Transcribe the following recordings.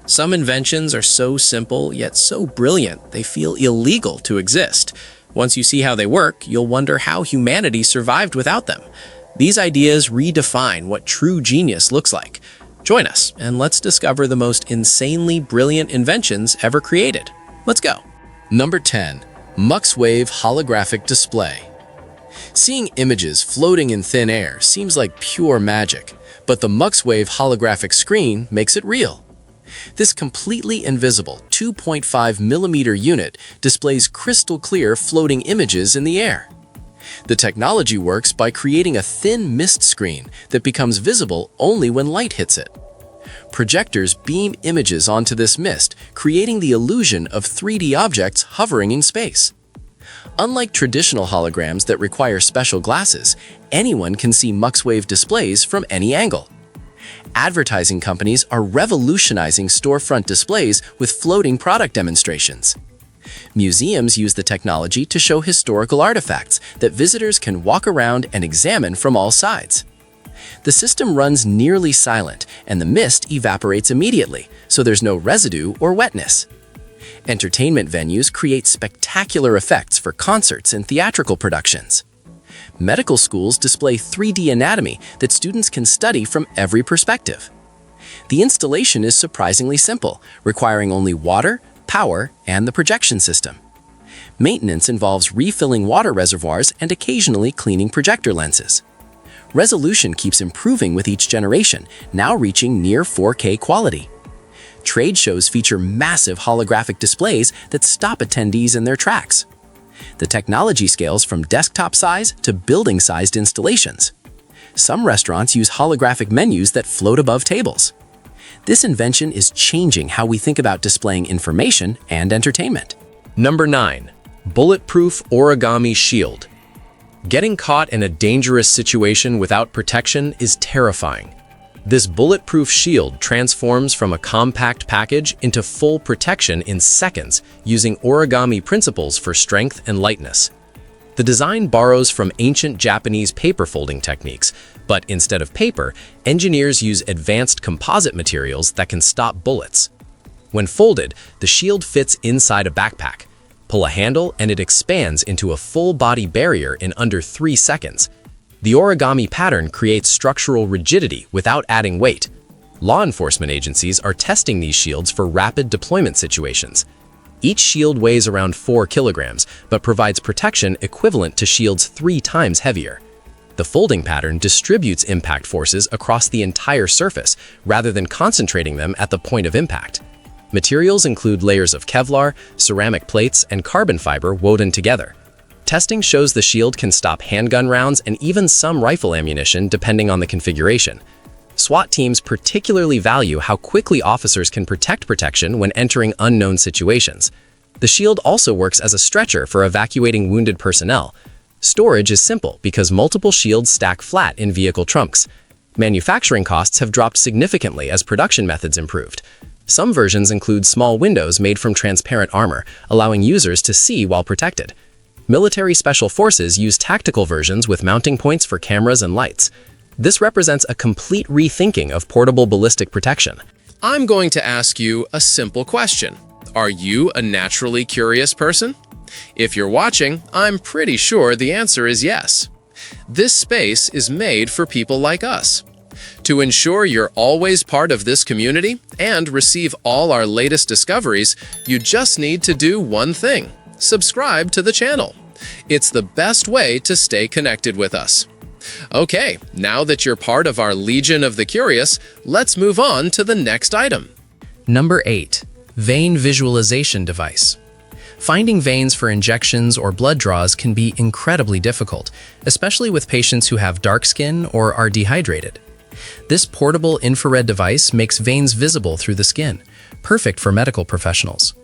Some inventions are so simple, yet so brilliant, they feel illegal to exist. Once you see how they work, you'll wonder how humanity survived without them. These ideas redefine what true genius looks like. Join us, and let's discover the most insanely brilliant inventions ever created. Let's go. Number 10. Muxwave Holographic Display. Seeing images floating in thin air seems like pure magic, but the Muxwave holographic screen makes it real. This completely invisible 2.5mm unit displays crystal clear floating images in the air. The technology works by creating a thin mist screen that becomes visible only when light hits it. Projectors beam images onto this mist, creating the illusion of 3D objects hovering in space. Unlike traditional holograms that require special glasses, anyone can see Muxwave displays from any angle. Advertising companies are revolutionizing storefront displays with floating product demonstrations. Museums use the technology to show historical artifacts that visitors can walk around and examine from all sides. The system runs nearly silent, and the mist evaporates immediately, so there's no residue or wetness. Entertainment venues create spectacular effects for concerts and theatrical productions. Medical schools display 3D anatomy that students can study from every perspective. The installation is surprisingly simple, requiring only water, power, and the projection system. Maintenance involves refilling water reservoirs and occasionally cleaning projector lenses. Resolution keeps improving with each generation, now reaching near 4K quality. Trade shows feature massive holographic displays that stop attendees in their tracks. The technology scales from desktop size to building-sized installations. Some restaurants use holographic menus that float above tables. This invention is changing how we think about displaying information and entertainment. Number 9. Bulletproof Origami Shield. Getting caught in a dangerous situation without protection is terrifying. This bulletproof shield transforms from a compact package into full protection in seconds using origami principles for strength and lightness. The design borrows from ancient Japanese paper folding techniques, but instead of paper, engineers use advanced composite materials that can stop bullets. When folded, the shield fits inside a backpack. Pull a handle and it expands into a full-body barrier in under 3 seconds. The origami pattern creates structural rigidity without adding weight. Law enforcement agencies are testing these shields for rapid deployment situations. Each shield weighs around 4 kilograms, but provides protection equivalent to shields 3 times heavier. The folding pattern distributes impact forces across the entire surface rather than concentrating them at the point of impact. Materials include layers of Kevlar, ceramic plates, and carbon fiber woven together. Testing shows the shield can stop handgun rounds and even some rifle ammunition depending on the configuration. SWAT teams particularly value how quickly officers can protect protection when entering unknown situations. The shield also works as a stretcher for evacuating wounded personnel. Storage is simple because multiple shields stack flat in vehicle trunks. Manufacturing costs have dropped significantly as production methods improved. Some versions include small windows made from transparent armor, allowing users to see while protected. Military special forces use tactical versions with mounting points for cameras and lights. This represents a complete rethinking of portable ballistic protection. I'm going to ask you a simple question. Are you a naturally curious person? If you're watching, I'm pretty sure the answer is yes. This space is made for people like us. To ensure you're always part of this community and receive all our latest discoveries, you just need to do one thing: subscribe to the channel. It's the best way to stay connected with us. Okay, now that you're part of our Legion of the Curious, let's move on to the next item. Number 8. Vein Visualization Device. Finding veins for injections or blood draws can be incredibly difficult, especially with patients who have dark skin or are dehydrated. This portable infrared device makes veins visible through the skin, perfect for medical professionals.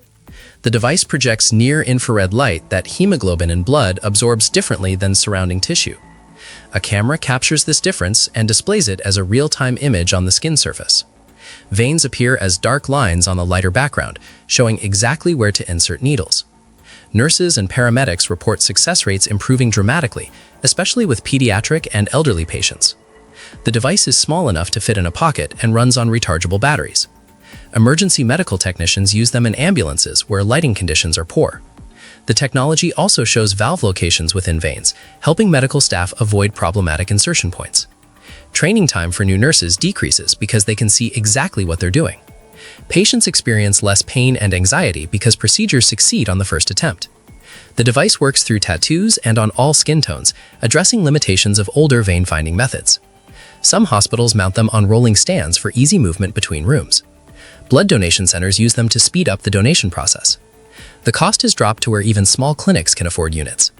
The device projects near-infrared light that hemoglobin in blood absorbs differently than surrounding tissue. A camera captures this difference and displays it as a real-time image on the skin surface. Veins appear as dark lines on the lighter background, showing exactly where to insert needles. Nurses and paramedics report success rates improving dramatically, especially with pediatric and elderly patients. The device is small enough to fit in a pocket and runs on rechargeable batteries. Emergency medical technicians use them in ambulances where lighting conditions are poor. The technology also shows valve locations within veins, helping medical staff avoid problematic insertion points. Training time for new nurses decreases because they can see exactly what they're doing. Patients experience less pain and anxiety because procedures succeed on the first attempt. The device works through tattoos and on all skin tones, addressing limitations of older vein-finding methods. Some hospitals mount them on rolling stands for easy movement between rooms. Blood donation centers use them to speed up the donation process. The cost has dropped to where even small clinics can afford units.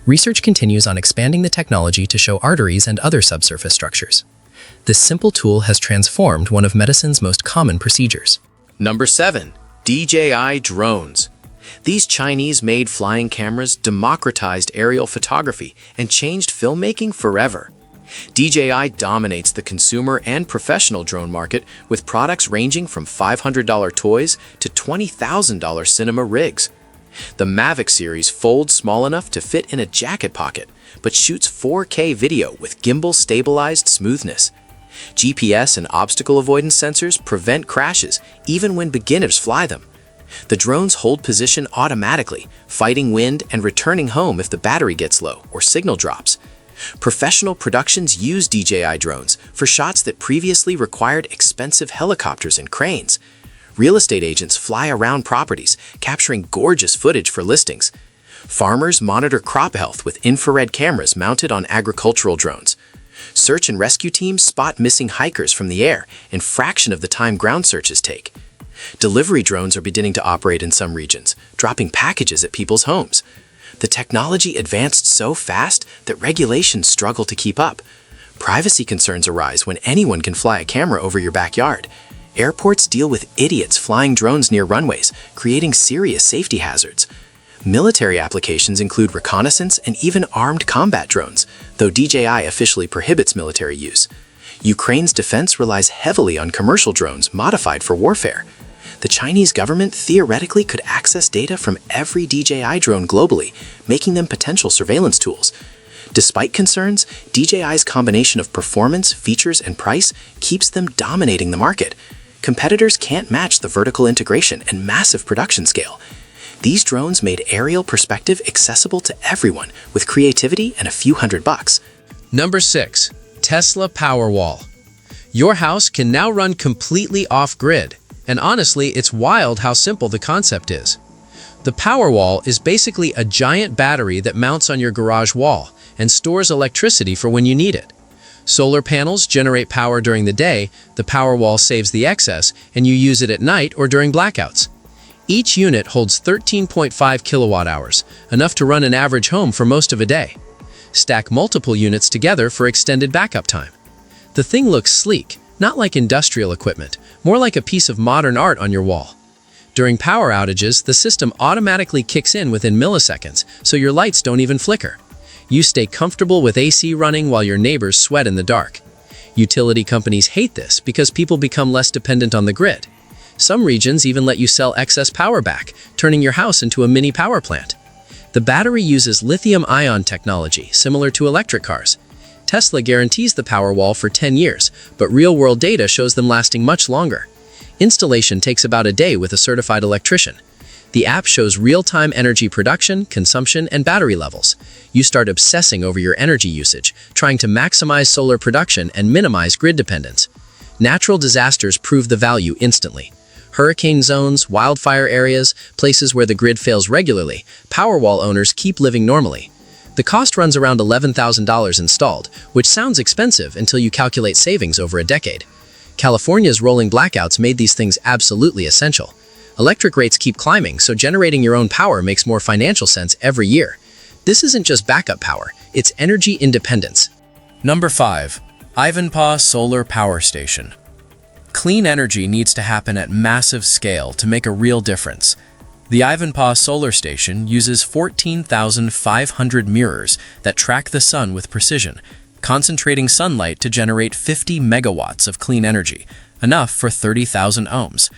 Research continues on expanding the technology to show arteries and other subsurface structures. This simple tool has transformed one of medicine's most common procedures. Number 7. DJI drones. These Chinese-made flying cameras democratized aerial photography and changed filmmaking forever. DJI dominates the consumer and professional drone market with products ranging from $500 toys to $20,000 cinema rigs. The Mavic series folds small enough to fit in a jacket pocket, but shoots 4K video with gimbal-stabilized smoothness. GPS and obstacle avoidance sensors prevent crashes even when beginners fly them. The drones hold position automatically, fighting wind and returning home if the battery gets low or signal drops. Professional productions use DJI drones for shots that previously required expensive helicopters and cranes. Real estate agents fly around properties, capturing gorgeous footage for listings. Farmers monitor crop health with infrared cameras mounted on agricultural drones. Search and rescue teams spot missing hikers from the air in fraction of the time ground searches take. Delivery drones are beginning to operate in some regions, dropping packages at people's homes. The technology advanced so fast that regulations struggle to keep up. Privacy concerns arise when anyone can fly a camera over your backyard. Airports deal with idiots flying drones near runways, creating serious safety hazards. Military applications include reconnaissance and even armed combat drones, though DJI officially prohibits military use. Ukraine's defense relies heavily on commercial drones modified for warfare. The Chinese government theoretically could access data from every DJI drone globally, making them potential surveillance tools. Despite concerns, DJI's combination of performance, features, and price keeps them dominating the market. Competitors can't match the vertical integration and massive production scale. These drones made aerial perspective accessible to everyone with creativity and a few $100. Number 6. Tesla Powerwall. Your house can now run completely off-grid. And honestly, it's wild how simple the concept is. The Powerwall is basically a giant battery that mounts on your garage wall and stores electricity for when you need it. Solar panels generate power during the day, the Powerwall saves the excess, and you use it at night or during blackouts. Each unit holds 13.5 kilowatt hours, enough to run an average home for most of a day. Stack multiple units together for extended backup time. The thing looks sleek, not like industrial equipment, more like a piece of modern art on your wall. During power outages, the system automatically kicks in within milliseconds, so your lights don't even flicker. You stay comfortable with AC running while your neighbors sweat in the dark. Utility companies hate this because people become less dependent on the grid. Some regions even let you sell excess power back, turning your house into a mini power plant. The battery uses lithium-ion technology, similar to electric cars. Tesla guarantees the Powerwall for 10 years, but real-world data shows them lasting much longer. Installation takes about a day with a certified electrician. The app shows real-time energy production, consumption, and battery levels. You start obsessing over your energy usage, trying to maximize solar production and minimize grid dependence. Natural disasters prove the value instantly. Hurricane zones, wildfire areas, places where the grid fails regularly, Powerwall owners keep living normally. The cost runs around $11,000 installed, which sounds expensive until you calculate savings over a decade. California's rolling blackouts made these things absolutely essential. Electric rates keep climbing, so generating your own power makes more financial sense every year. This isn't just backup power, it's energy independence. Number 5. Ivanpah Solar Power Station. Clean energy needs to happen at massive scale to make a real difference. The Ivanpah Solar Station uses 14,500 mirrors that track the sun with precision, concentrating sunlight to generate 50 megawatts of clean energy, enough for 30,000 ohms.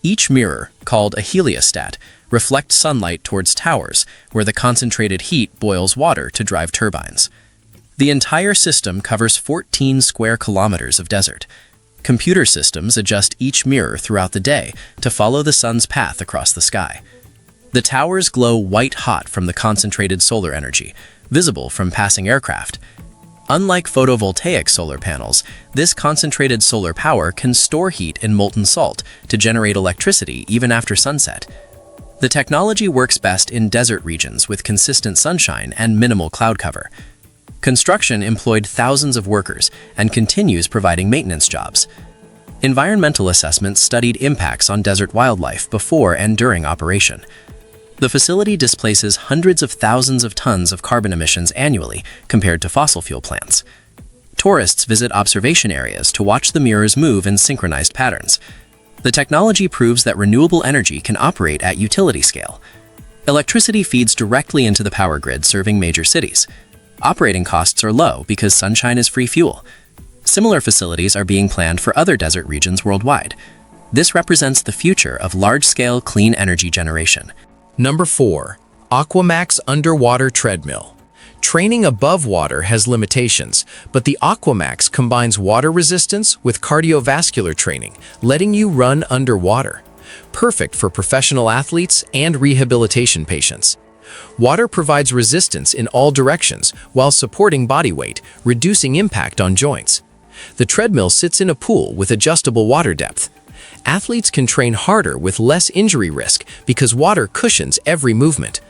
Each mirror, called a heliostat, reflects sunlight towards towers, where the concentrated heat boils water to drive turbines. The entire system covers 14 square kilometers of desert. Computer systems adjust each mirror throughout the day to follow the sun's path across the sky. The towers glow white-hot from the concentrated solar energy, visible from passing aircraft. Unlike photovoltaic solar panels, this concentrated solar power can store heat in molten salt to generate electricity even after sunset. The technology works best in desert regions with consistent sunshine and minimal cloud cover. Construction employed thousands of workers and continues providing maintenance jobs. Environmental assessments studied impacts on desert wildlife before and during operation. The facility displaces hundreds of thousands of tons of carbon emissions annually compared to fossil fuel plants. Tourists visit observation areas to watch the mirrors move in synchronized patterns. The technology proves that renewable energy can operate at utility scale. Electricity feeds directly into the power grid serving major cities. Operating costs are low because sunshine is free fuel. Similar facilities are being planned for other desert regions worldwide. This represents the future of large-scale clean energy generation. Number 4. Aquamax Underwater Treadmill. Training above water has limitations, but the Aquamax combines water resistance with cardiovascular training, letting you run underwater. Perfect for professional athletes and rehabilitation patients. Water provides resistance in all directions while supporting body weight, reducing impact on joints. The treadmill sits in a pool with adjustable water depth. Athletes can train harder with less injury risk because water cushions every movement.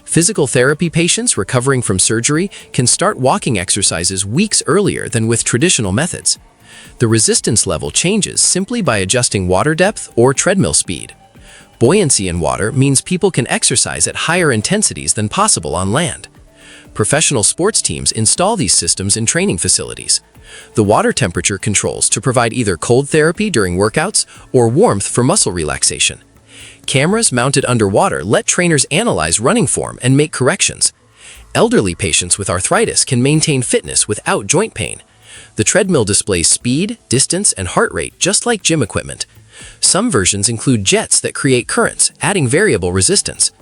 Physical therapy patients recovering from surgery can start walking exercises weeks earlier than with traditional methods. The resistance level changes simply by adjusting water depth or treadmill speed. Buoyancy in water means people can exercise at higher intensities than possible on land. Professional sports teams install these systems in training facilities. The water temperature controls to provide either cold therapy during workouts or warmth for muscle relaxation. Cameras mounted underwater let trainers analyze running form and make corrections. Elderly patients with arthritis can maintain fitness without joint pain. The treadmill displays speed, distance, and heart rate just like gym equipment. Some versions include jets that create currents, adding variable resistance.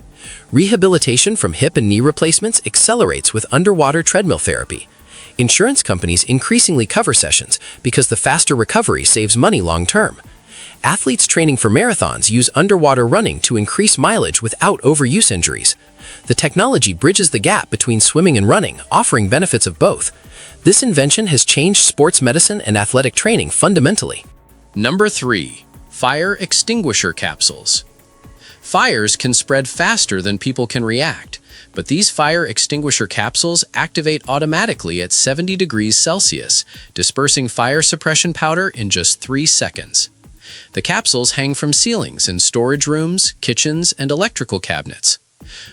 Rehabilitation from hip and knee replacements accelerates with underwater treadmill therapy. Insurance companies increasingly cover sessions because the faster recovery saves money long-term. Athletes training for marathons use underwater running to increase mileage without overuse injuries. The technology bridges the gap between swimming and running, offering benefits of both. This invention has changed sports medicine and athletic training fundamentally. Number 3. Fire extinguisher capsules. Fires can spread faster than people can react, but these fire extinguisher capsules activate automatically at 70 degrees Celsius, dispersing fire suppression powder in just 3 seconds. The capsules hang from ceilings in storage rooms, kitchens, and electrical cabinets.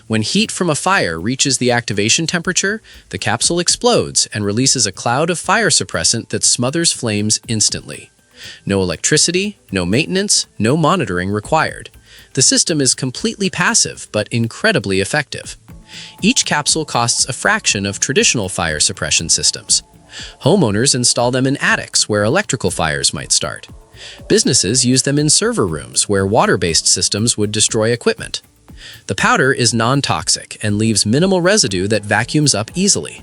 When heat from a fire reaches the activation temperature, the capsule explodes and releases a cloud of fire suppressant that smothers flames instantly. No electricity, no maintenance, no monitoring required. The system is completely passive but incredibly effective. Each capsule costs a fraction of traditional fire suppression systems. Homeowners install them in attics where electrical fires might start. Businesses use them in server rooms where water-based systems would destroy equipment. The powder is non-toxic and leaves minimal residue that vacuums up easily.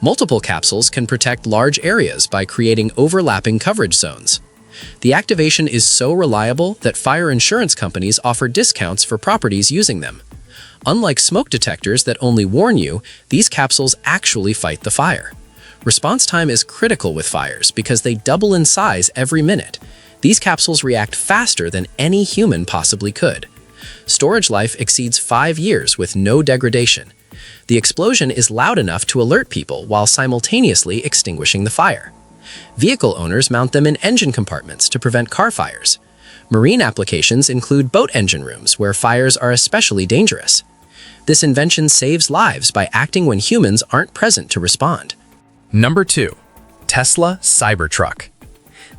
Multiple capsules can protect large areas by creating overlapping coverage zones. The activation is so reliable that fire insurance companies offer discounts for properties using them. Unlike smoke detectors that only warn you, these capsules actually fight the fire. Response time is critical with fires because they double in size every minute. These capsules react faster than any human possibly could. Storage life exceeds 5 years with no degradation. The explosion is loud enough to alert people while simultaneously extinguishing the fire. Vehicle owners mount them in engine compartments to prevent car fires. Marine applications include boat engine rooms where fires are especially dangerous. This invention saves lives by acting when humans aren't present to respond. Number 2. Tesla Cybertruck.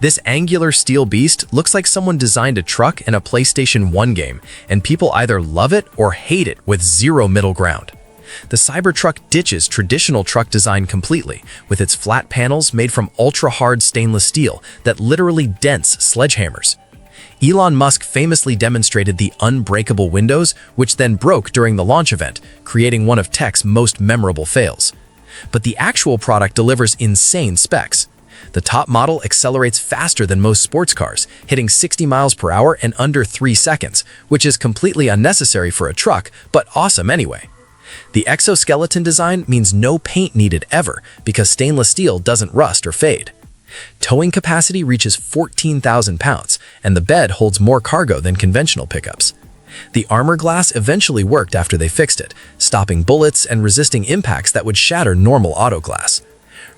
This angular steel beast looks like someone designed a truck in a PlayStation 1 game, and people either love it or hate it with zero middle ground. The Cybertruck ditches traditional truck design completely, with its flat panels made from ultra-hard stainless steel that literally dents sledgehammers. Elon Musk famously demonstrated the unbreakable windows, which then broke during the launch event, creating one of tech's most memorable fails. But the actual product delivers insane specs. The top model accelerates faster than most sports cars, hitting 60 miles per hour in under 3 seconds, which is completely unnecessary for a truck, but awesome anyway. The exoskeleton design means no paint needed ever because stainless steel doesn't rust or fade. Towing capacity reaches 14,000 pounds, and the bed holds more cargo than conventional pickups. The armor glass eventually worked after they fixed it, stopping bullets and resisting impacts that would shatter normal auto glass.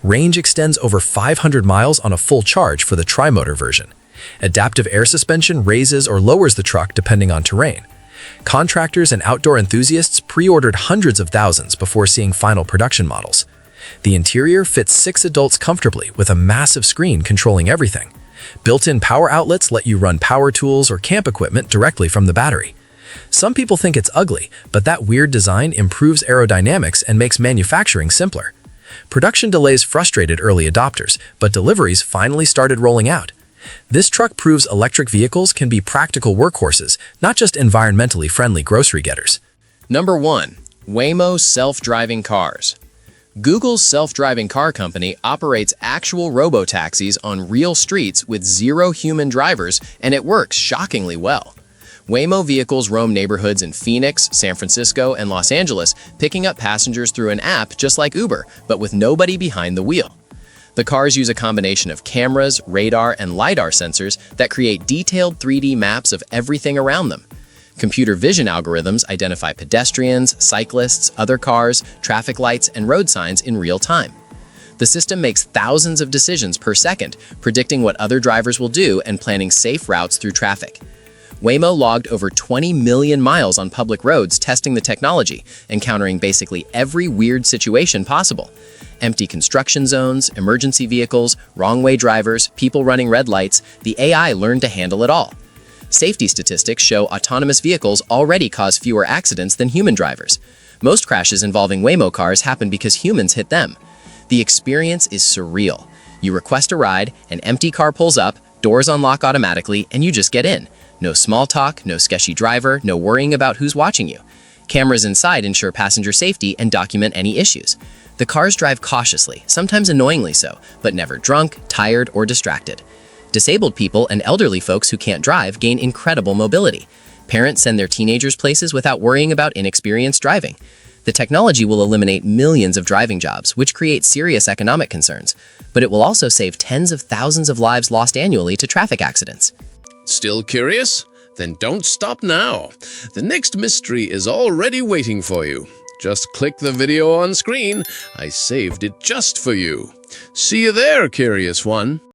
Range extends over 500 miles on a full charge for the tri-motor version. Adaptive air suspension raises or lowers the truck depending on terrain. Contractors and outdoor enthusiasts pre-ordered hundreds of thousands before seeing final production models. The interior fits 6 adults comfortably with a massive screen controlling everything. Built-in power outlets let you run power tools or camp equipment directly from the battery. Some people think it's ugly, but that weird design improves aerodynamics and makes manufacturing simpler. Production delays frustrated early adopters, but deliveries finally started rolling out. This truck proves electric vehicles can be practical workhorses, not just environmentally friendly grocery getters. Number 1. Waymo self-driving cars. Google's self-driving car company operates actual robotaxis on real streets with 0 human drivers, and it works shockingly well. Waymo vehicles roam neighborhoods in Phoenix, San Francisco, and Los Angeles, picking up passengers through an app just like Uber, but with nobody behind the wheel. The cars use a combination of cameras, radar, and LiDAR sensors that create detailed 3D maps of everything around them. Computer vision algorithms identify pedestrians, cyclists, other cars, traffic lights, and road signs in real time. The system makes thousands of decisions per second, predicting what other drivers will do and planning safe routes through traffic. Waymo logged over 20 million miles on public roads testing the technology, encountering basically every weird situation possible. Empty construction zones, emergency vehicles, wrong-way drivers, people running red lights, the AI learned to handle it all. Safety statistics show autonomous vehicles already cause fewer accidents than human drivers. Most crashes involving Waymo cars happen because humans hit them. The experience is surreal. You request a ride, an empty car pulls up, doors unlock automatically, and you just get in. No small talk, no sketchy driver, no worrying about who's watching you. Cameras inside ensure passenger safety and document any issues. The cars drive cautiously, sometimes annoyingly so, but never drunk, tired, or distracted. Disabled people and elderly folks who can't drive gain incredible mobility. Parents send their teenagers places without worrying about inexperienced driving. The technology will eliminate millions of driving jobs, which create serious economic concerns, but it will also save tens of thousands of lives lost annually to traffic accidents. Still curious? Then don't stop now. The next mystery is already waiting for you. Just click the video on screen. I saved it just for you. See you there, curious one.